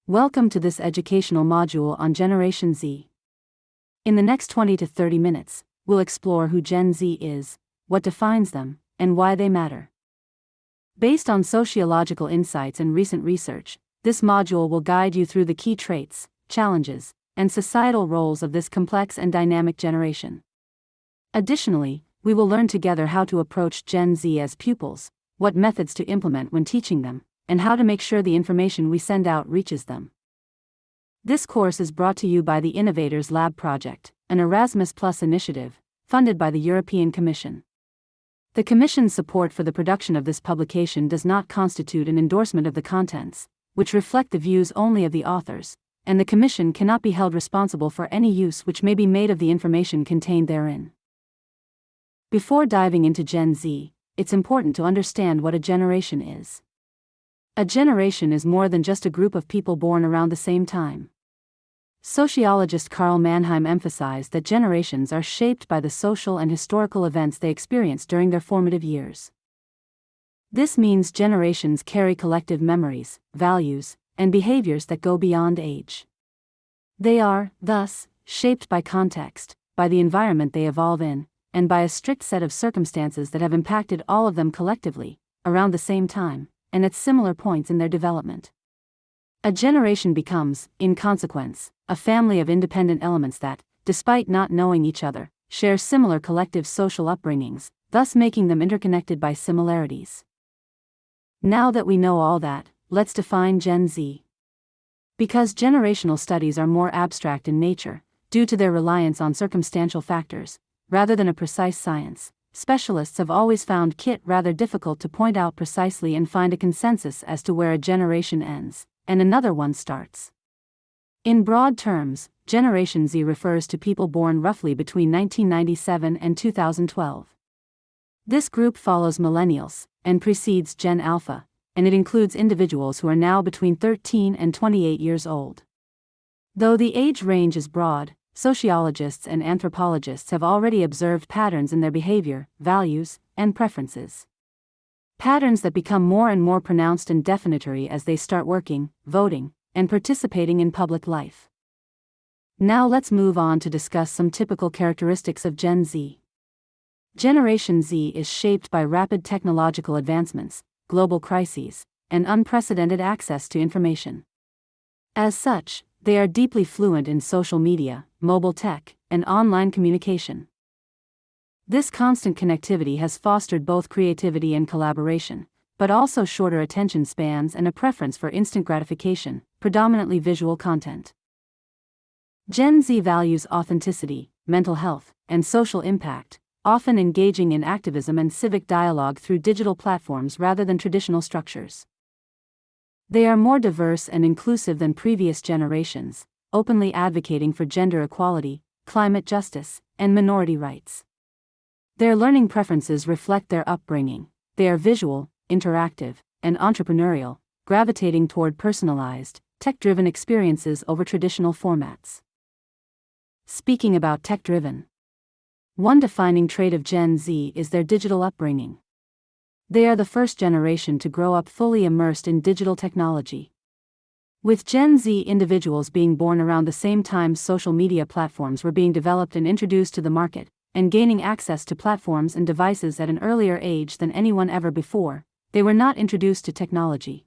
Welcome to this educational module on Generation Z. In the next 20 to 30 minutes, we'll explore who Gen Z is, what defines them, and why they matter. Based on sociological insights and recent research, this module will guide you through the key traits, challenges, and societal roles of this complex and dynamic generation. Additionally, we will learn together how to approach Gen Z as pupils, what methods to implement when teaching them, and how to make sure the information we send out reaches them. This course is brought to you by the InnovatorsLab project, an Erasmus Plus initiative, funded by the European Commission. The Commission's support for the production of this publication does not constitute an endorsement of the contents, which reflect the views only of the authors, and the Commission cannot be held responsible for any use which may be made of the information contained therein. Before diving into Gen Z, it's important to understand what a generation is. A generation is more than just a group of people born around the same time. Sociologist Karl Mannheim emphasized that generations are shaped by the social and historical events they experience during their formative years. This means generations carry collective memories, values, and behaviors that go beyond age. They are, thus, shaped by context, by the environment they evolve in, and by a strict set of circumstances that have impacted all of them collectively, around the same time, and at similar points in their development. A generation becomes, in consequence, a family of independent elements that, despite not knowing each other, share similar collective social upbringings, thus making them interconnected by similarities. Now that we know all that, let's define Gen Z. Because generational studies are more abstract in nature, due to their reliance on circumstantial factors, rather than a precise science, specialists have always found it rather difficult to point out precisely and find a consensus as to where a generation ends, and another one starts. In broad terms, Generation Z refers to people born roughly between 1997 and 2012. This group follows millennials, and precedes Gen Alpha, and it includes individuals who are now between 13 and 28 years old. Though the age range is broad, sociologists and anthropologists have already observed patterns in their behavior, values, and preferences. Patterns that become more and more pronounced and definitory as they start working, voting, and participating in public life. Now let's move on to discuss some typical characteristics of Gen Z. Generation Z is shaped by rapid technological advancements, global crises, and unprecedented access to information. As such, they are deeply fluent in social media, mobile tech, and online communication. This constant connectivity has fostered both creativity and collaboration, but also shorter attention spans and a preference for instant gratification, predominantly visual content. Gen Z values authenticity, mental health, and social impact, often engaging in activism and civic dialogue through digital platforms rather than traditional structures. They are more diverse and inclusive than previous generations, openly advocating for gender equality, climate justice, and minority rights. Their learning preferences reflect their upbringing. They are visual, interactive, and entrepreneurial, gravitating toward personalized, tech-driven experiences over traditional formats. Speaking about tech-driven, one defining trait of Gen Z is their digital upbringing. They are the first generation to grow up fully immersed in digital technology. With Gen Z individuals being born around the same time social media platforms were being developed and introduced to the market, and gaining access to platforms and devices at an earlier age than anyone ever before, they were not introduced to technology.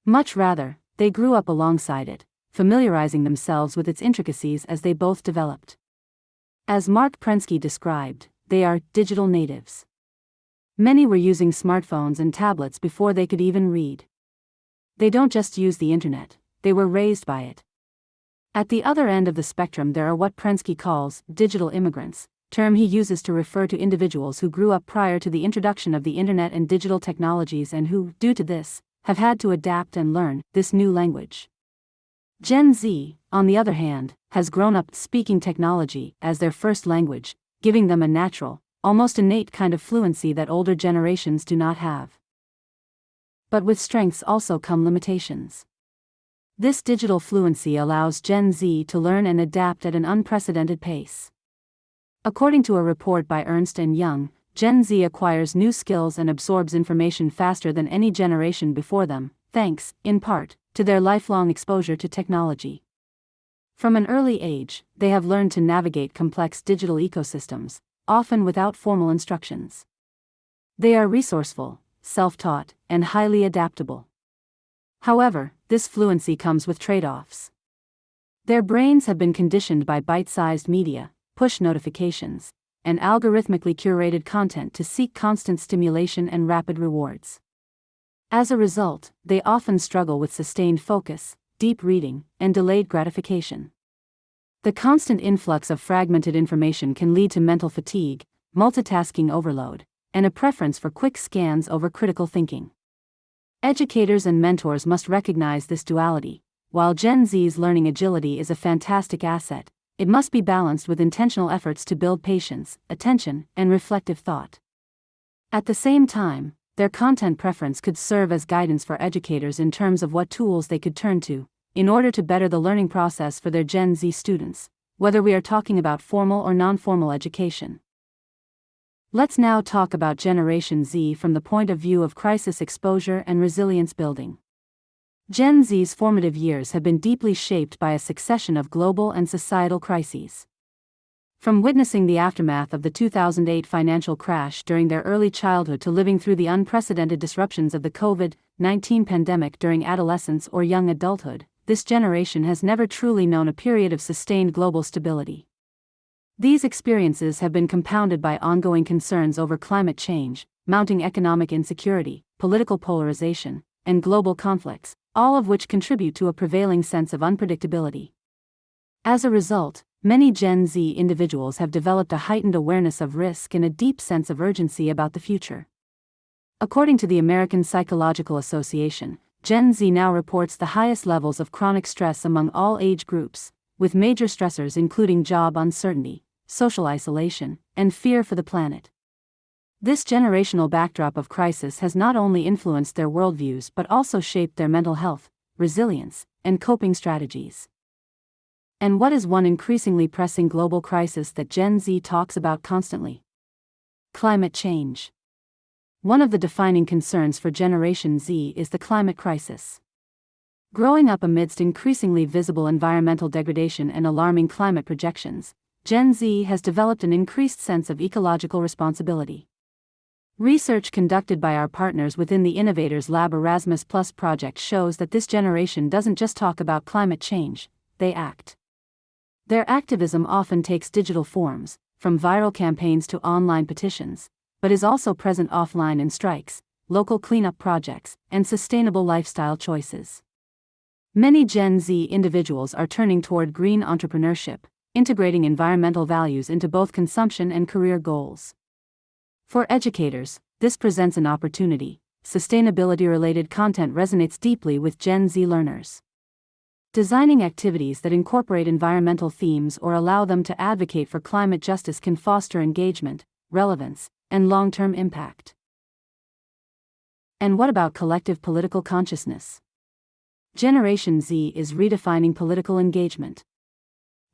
Much rather, they grew up alongside it, familiarizing themselves with its intricacies as they both developed. As Mark Prensky described, they are digital natives. Many were using smartphones and tablets before they could even read. They don't just use the internet, they were raised by it. At the other end of the spectrum there are what Prensky calls digital immigrants, term he uses to refer to individuals who grew up prior to the introduction of the internet and digital technologies and who, due to this, have had to adapt and learn this new language. Gen Z, on the other hand, has grown up speaking technology as their first language, giving them a natural, almost innate kind of fluency that older generations do not have. But with strengths also come limitations. This digital fluency allows Gen Z to learn and adapt at an unprecedented pace. According to a report by Ernst & Young, Gen Z acquires new skills and absorbs information faster than any generation before them, thanks, in part, to their lifelong exposure to technology. From an early age, they have learned to navigate complex digital ecosystems, often without formal instructions. They are resourceful, self-taught, and highly adaptable. However, this fluency comes with trade-offs. Their brains have been conditioned by bite-sized media, push notifications, and algorithmically curated content to seek constant stimulation and rapid rewards. As a result, they often struggle with sustained focus, deep reading, and delayed gratification. The constant influx of fragmented information can lead to mental fatigue, multitasking overload, and a preference for quick scans over critical thinking. Educators and mentors must recognize this duality. While Gen Z's learning agility is a fantastic asset, it must be balanced with intentional efforts to build patience, attention, and reflective thought. At the same time, their content preference could serve as guidance for educators in terms of what tools they could turn to, in order to better the learning process for their Gen Z students, whether we are talking about formal or non-formal education. Let's now talk about Generation Z from the point of view of crisis exposure and resilience building. Gen Z's formative years have been deeply shaped by a succession of global and societal crises. From witnessing the aftermath of the 2008 financial crash during their early childhood to living through the unprecedented disruptions of the COVID-19 pandemic during adolescence or young adulthood, this generation has never truly known a period of sustained global stability. These experiences have been compounded by ongoing concerns over climate change, mounting economic insecurity, political polarization, and global conflicts, all of which contribute to a prevailing sense of unpredictability. As a result, many Gen Z individuals have developed a heightened awareness of risk and a deep sense of urgency about the future. According to the American Psychological Association, Gen Z now reports the highest levels of chronic stress among all age groups, with major stressors including job uncertainty, social isolation, and fear for the planet. This generational backdrop of crisis has not only influenced their worldviews but also shaped their mental health, resilience, and coping strategies. And what is one increasingly pressing global crisis that Gen Z talks about constantly? Climate change. One of the defining concerns for Generation Z is the climate crisis. Growing up amidst increasingly visible environmental degradation and alarming climate projections, Gen Z has developed an increased sense of ecological responsibility. Research conducted by our partners within the InnovatorsLab Erasmus Plus project shows that this generation doesn't just talk about climate change, they act. Their activism often takes digital forms, from viral campaigns to online petitions, but is also present offline in strikes, local cleanup projects, and sustainable lifestyle choices. Many Gen Z individuals are turning toward green entrepreneurship, integrating environmental values into both consumption and career goals. For educators, this presents an opportunity. Sustainability-related content resonates deeply with Gen Z learners. Designing activities that incorporate environmental themes or allow them to advocate for climate justice can foster engagement, relevance, and long-term impact. And what about collective political consciousness? Generation Z is redefining political engagement.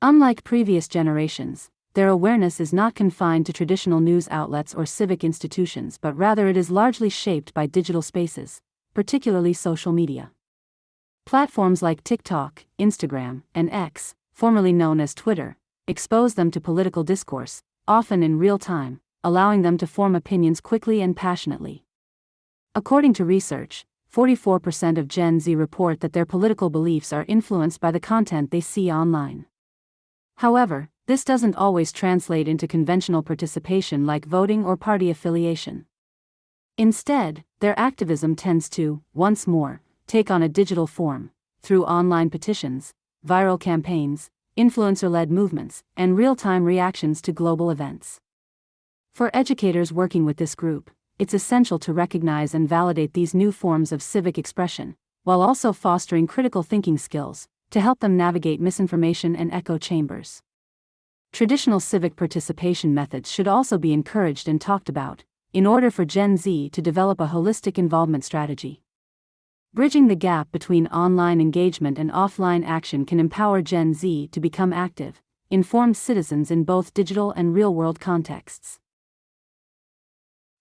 Unlike previous generations, their awareness is not confined to traditional news outlets or civic institutions, but rather it is largely shaped by digital spaces, particularly social media. Platforms like TikTok, Instagram, and X, formerly known as Twitter, expose them to political discourse, often in real time, allowing them to form opinions quickly and passionately. According to research, 44% of Gen Z report that their political beliefs are influenced by the content they see online. However, this doesn't always translate into conventional participation like voting or party affiliation. Instead, their activism tends to, once more, take on a digital form, through online petitions, viral campaigns, influencer-led movements, and real-time reactions to global events. For educators working with this group, it's essential to recognize and validate these new forms of civic expression, while also fostering critical thinking skills, to help them navigate misinformation and echo chambers. Traditional civic participation methods should also be encouraged and talked about, in order for Gen Z to develop a holistic involvement strategy. Bridging the gap between online engagement and offline action can empower Gen Z to become active, informed citizens in both digital and real-world contexts.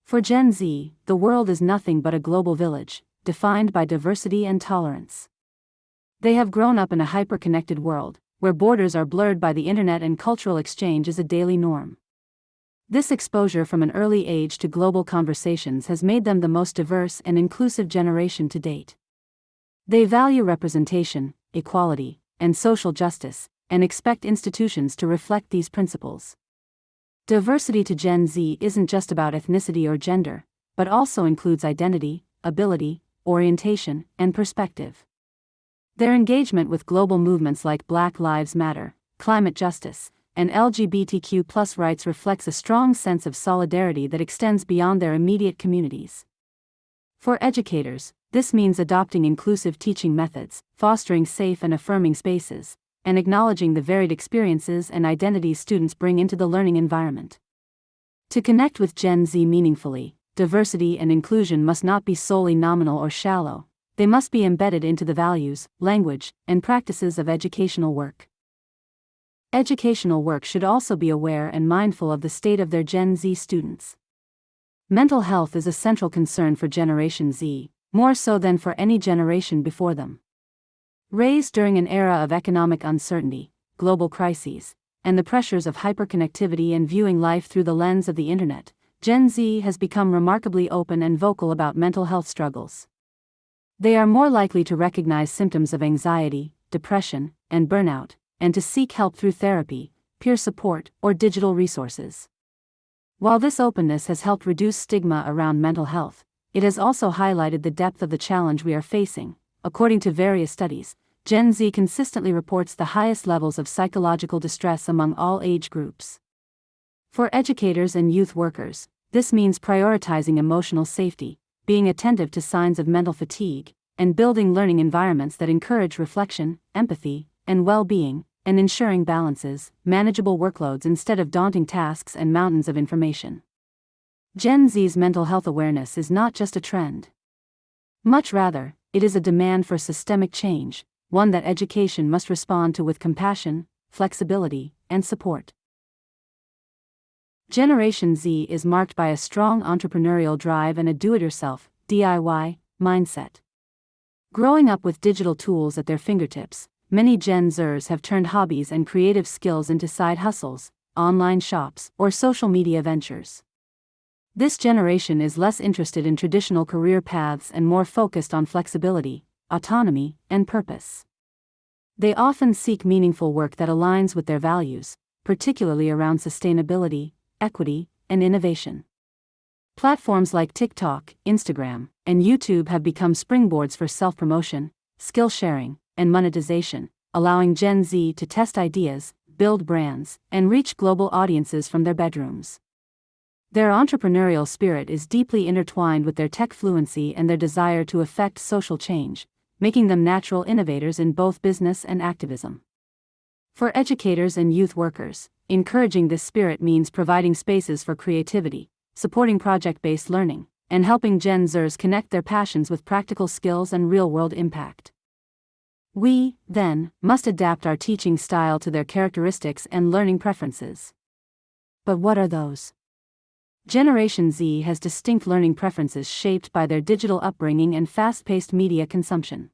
For Gen Z, the world is nothing but a global village, defined by diversity and tolerance. They have grown up in a hyper-connected world, where borders are blurred by the internet and cultural exchange is a daily norm. This exposure from an early age to global conversations has made them the most diverse and inclusive generation to date. They value representation, equality, and social justice, and expect institutions to reflect these principles. Diversity to Gen Z isn't just about ethnicity or gender, but also includes identity, ability, orientation, and perspective. Their engagement with global movements like Black Lives Matter, climate justice, and LGBTQ+ rights reflects a strong sense of solidarity that extends beyond their immediate communities. For educators, this means adopting inclusive teaching methods, fostering safe and affirming spaces, and acknowledging the varied experiences and identities students bring into the learning environment. To connect with Gen Z meaningfully, diversity and inclusion must not be solely nominal or shallow, they must be embedded into the values, language, and practices of educational work. Educational work should also be aware and mindful of the state of their Gen Z students. Mental health is a central concern for Generation Z, more so than for any generation before them. Raised during an era of economic uncertainty, global crises, and the pressures of hyperconnectivity and viewing life through the lens of the internet, Gen Z has become remarkably open and vocal about mental health struggles. They are more likely to recognize symptoms of anxiety, depression, and burnout, and to seek help through therapy, peer support, or digital resources. While this openness has helped reduce stigma around mental health, it has also highlighted the depth of the challenge we are facing. According to various studies, Gen Z consistently reports the highest levels of psychological distress among all age groups. For educators and youth workers, this means prioritizing emotional safety, being attentive to signs of mental fatigue, and building learning environments that encourage reflection, empathy, and well-being, and ensuring balances, manageable workloads instead of daunting tasks and mountains of information. Gen Z's mental health awareness is not just a trend. Much rather, it is a demand for systemic change, one that education must respond to with compassion, flexibility, and support. Generation Z is marked by a strong entrepreneurial drive and a do-it-yourself, DIY, mindset. Growing up with digital tools at their fingertips, many Gen Zers have turned hobbies and creative skills into side hustles, online shops, or social media ventures. This generation is less interested in traditional career paths and more focused on flexibility, autonomy, and purpose. They often seek meaningful work that aligns with their values, particularly around sustainability, equity, and innovation. Platforms like TikTok, Instagram, and YouTube have become springboards for self-promotion, skill sharing, and monetization, allowing Gen Z to test ideas, build brands, and reach global audiences from their bedrooms. Their entrepreneurial spirit is deeply intertwined with their tech fluency and their desire to effect social change, making them natural innovators in both business and activism. For educators and youth workers, encouraging this spirit means providing spaces for creativity, supporting project-based learning, and helping Gen Zers connect their passions with practical skills and real-world impact. We, then, must adapt our teaching style to their characteristics and learning preferences. But what are those? Generation Z has distinct learning preferences shaped by their digital upbringing and fast-paced media consumption.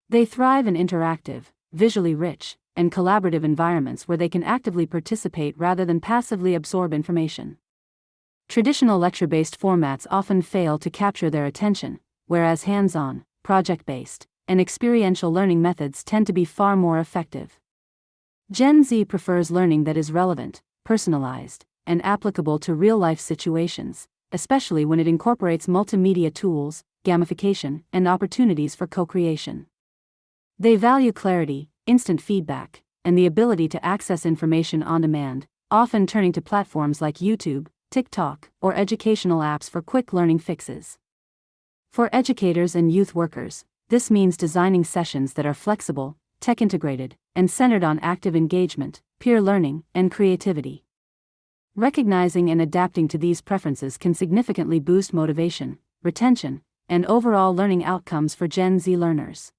They thrive in interactive, visually rich, and collaborative environments where they can actively participate rather than passively absorb information. Traditional lecture-based formats often fail to capture their attention, whereas hands-on, project-based, and experiential learning methods tend to be far more effective. Gen Z prefers learning that is relevant, personalized, and applicable to real-life situations, especially when it incorporates multimedia tools, gamification, and opportunities for co-creation. They value clarity, instant feedback, and the ability to access information on demand, often turning to platforms like YouTube, TikTok, or educational apps for quick learning fixes. For educators and youth workers, this means designing sessions that are flexible, tech-integrated, and centered on active engagement, peer learning, and creativity. Recognizing and adapting to these preferences can significantly boost motivation, retention, and overall learning outcomes for Gen Z learners.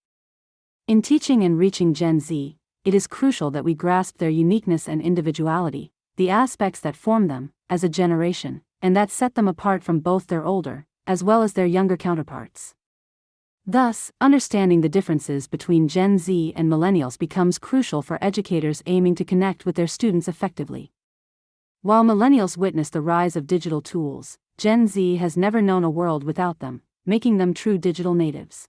In teaching and reaching Gen Z, it is crucial that we grasp their uniqueness and individuality, the aspects that form them, as a generation, and that set them apart from both their older, as well as their younger counterparts. Thus, understanding the differences between Gen Z and millennials becomes crucial for educators aiming to connect with their students effectively. While millennials witness the rise of digital tools, Gen Z has never known a world without them, making them true digital natives.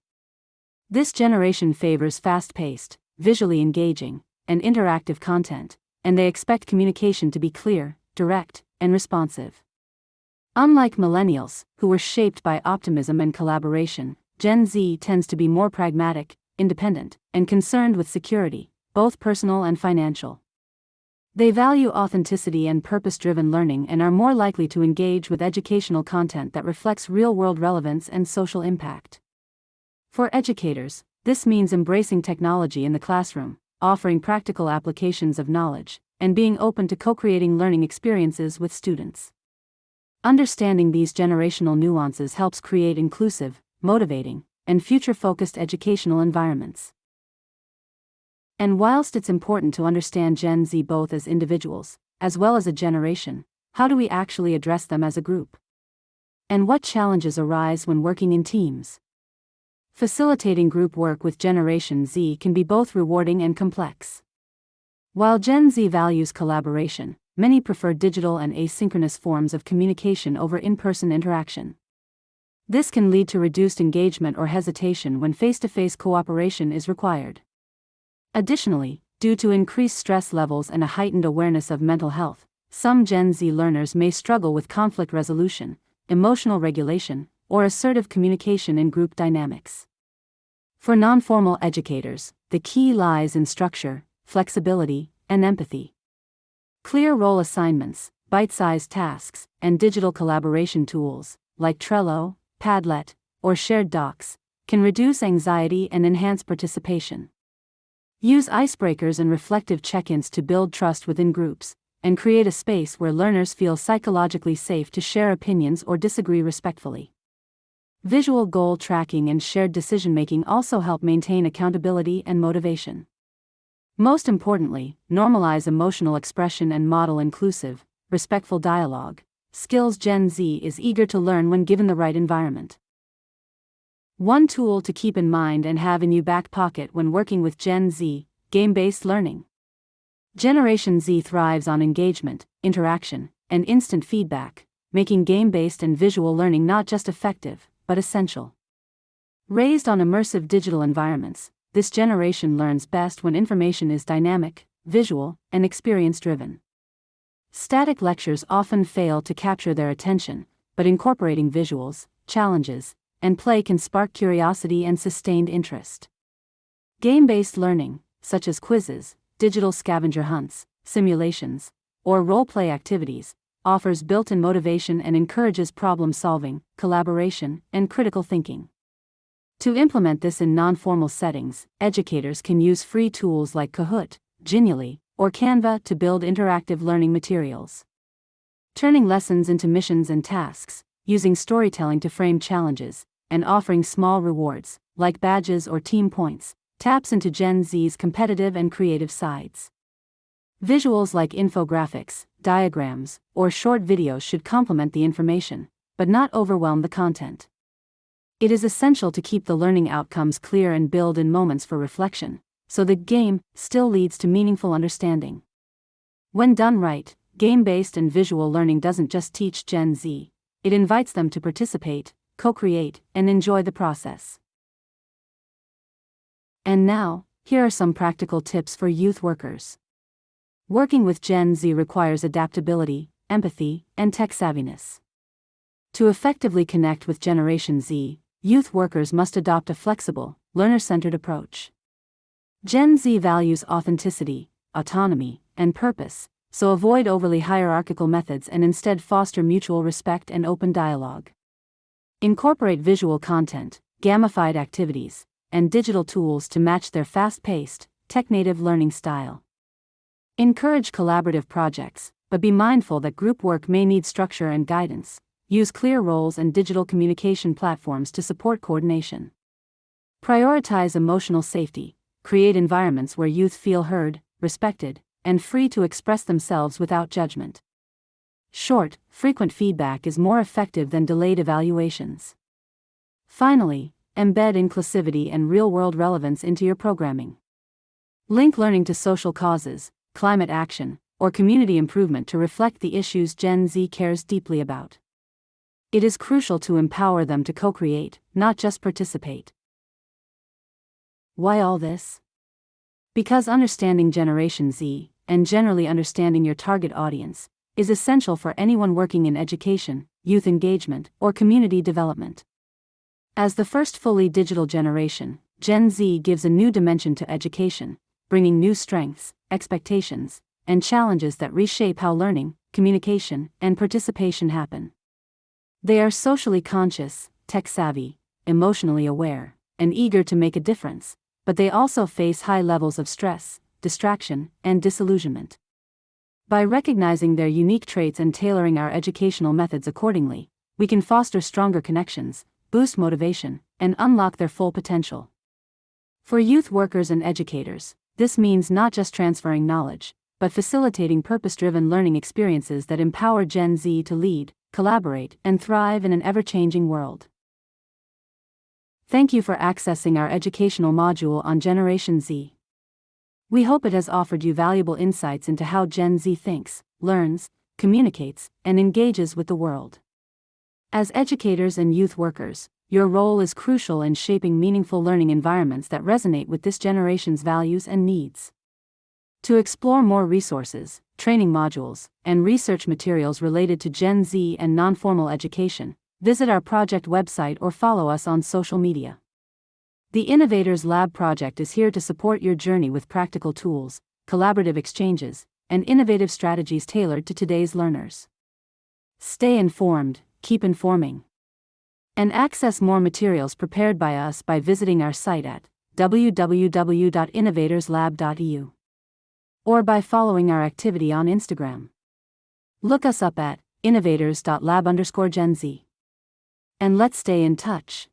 This generation favors fast-paced, visually engaging, and interactive content, and they expect communication to be clear, direct, and responsive. Unlike millennials, who were shaped by optimism and collaboration, Gen Z tends to be more pragmatic, independent, and concerned with security, both personal and financial. They value authenticity and purpose-driven learning and are more likely to engage with educational content that reflects real-world relevance and social impact. For educators, this means embracing technology in the classroom, offering practical applications of knowledge, and being open to co-creating learning experiences with students. Understanding these generational nuances helps create inclusive, motivating, and future-focused educational environments. And whilst it's important to understand Gen Z both as individuals, as well as a generation, how do we actually address them as a group? And what challenges arise when working in teams? Facilitating group work with Generation Z can be both rewarding and complex. While Gen Z values collaboration, many prefer digital and asynchronous forms of communication over in-person interaction. This can lead to reduced engagement or hesitation when face-to-face cooperation is required. Additionally, due to increased stress levels and a heightened awareness of mental health, some Gen Z learners may struggle with conflict resolution, emotional regulation, or assertive communication in group dynamics. For non-formal educators, the key lies in structure, flexibility, and empathy. Clear role assignments, bite-sized tasks, and digital collaboration tools, like Trello, Padlet, or shared docs, can reduce anxiety and enhance participation. Use icebreakers and reflective check-ins to build trust within groups, and create a space where learners feel psychologically safe to share opinions or disagree respectfully. Visual goal tracking and shared decision-making also help maintain accountability and motivation. Most importantly, normalize emotional expression and model inclusive, respectful dialogue, skills Gen Z is eager to learn when given the right environment. One tool to keep in mind and have in your back pocket when working with Gen Z: game-based learning. Generation Z thrives on engagement, interaction, and instant feedback, making game-based and visual learning not just effective, but essential. Raised on immersive digital environments, this generation learns best when information is dynamic, visual, and experience-driven. Static lectures often fail to capture their attention, but incorporating visuals, challenges, and play can spark curiosity and sustained interest. Game-based learning, such as quizzes, digital scavenger hunts, simulations, or role-play activities, offers built-in motivation and encourages problem-solving, collaboration, and critical thinking. To implement this in non-formal settings, educators can use free tools like Kahoot, Genially, or Canva to build interactive learning materials. Turning lessons into missions and tasks, using storytelling to frame challenges, and offering small rewards, like badges or team points, taps into Gen Z's competitive and creative sides. Visuals like infographics, diagrams, or short videos should complement the information, but not overwhelm the content. It is essential to keep the learning outcomes clear and build in moments for reflection, so the game still leads to meaningful understanding. When done right, game-based and visual learning doesn't just teach Gen Z, it invites them to participate, co-create, and enjoy the process. And now, here are some practical tips for youth workers. Working with Gen Z requires adaptability, empathy, and tech savviness. To effectively connect with Generation Z, youth workers must adopt a flexible, learner-centered approach. Gen Z values authenticity, autonomy, and purpose, so avoid overly hierarchical methods and instead foster mutual respect and open dialogue. Incorporate visual content, gamified activities, and digital tools to match their fast-paced, tech-native learning style. Encourage collaborative projects, but be mindful that group work may need structure and guidance. Use clear roles and digital communication platforms to support coordination. Prioritize emotional safety. Create environments where youth feel heard, respected, and free to express themselves without judgment. Short, frequent feedback is more effective than delayed evaluations. Finally, embed inclusivity and real-world relevance into your programming. Link learning to social causes, climate action, or community improvement to reflect the issues Gen Z cares deeply about. It is crucial to empower them to co-create, not just participate. Why all this? Because understanding Generation Z, and generally understanding your target audience, is essential for anyone working in education, youth engagement, or community development. As the first fully digital generation, Gen Z gives a new dimension to education, bringing new strengths, expectations, and challenges that reshape how learning, communication, and participation happen. They are socially conscious, tech-savvy, emotionally aware, and eager to make a difference, but they also face high levels of stress, distraction, and disillusionment. By recognizing their unique traits and tailoring our educational methods accordingly, we can foster stronger connections, boost motivation, and unlock their full potential. For youth workers and educators, this means not just transferring knowledge, but facilitating purpose-driven learning experiences that empower Gen Z to lead, collaborate, and thrive in an ever-changing world. Thank you for accessing our educational module on Generation Z. We hope it has offered you valuable insights into how Gen Z thinks, learns, communicates, and engages with the world. As educators and youth workers, your role is crucial in shaping meaningful learning environments that resonate with this generation's values and needs. To explore more resources, training modules, and research materials related to Gen Z and non-formal education, visit our project website or follow us on social media. The Innovators Lab project is here to support your journey with practical tools, collaborative exchanges, and innovative strategies tailored to today's learners. Stay informed, keep informing, and access more materials prepared by us by visiting our site at www.innovatorslab.eu. or by following our activity on Instagram. Look us up at innovators.lab_Gen Z. And let's stay in touch.